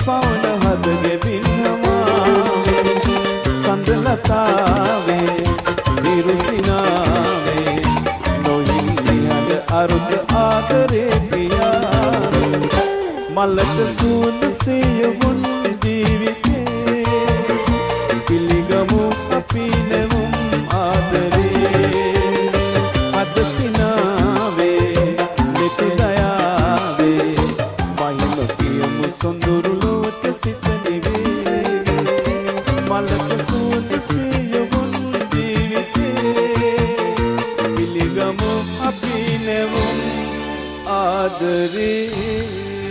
පවන හදගේ පින්නමාවේ සඳලතාවේ විරුසිනාවේ නොහින්දිහද අරුද ආදරේ පියාවේ මලක සූද සියවුන් ජීවිතේ පිළිගමු අපි නෙමුම් ආදරේ අද සිනාවේ මෙතු දයාවේ මහිම කියමු සොඳුරුලොවට සිත නිවේ මලක සූද සියවුන් ජීවිතේ පිළිගමු අපි නෙමුම් ආදරේ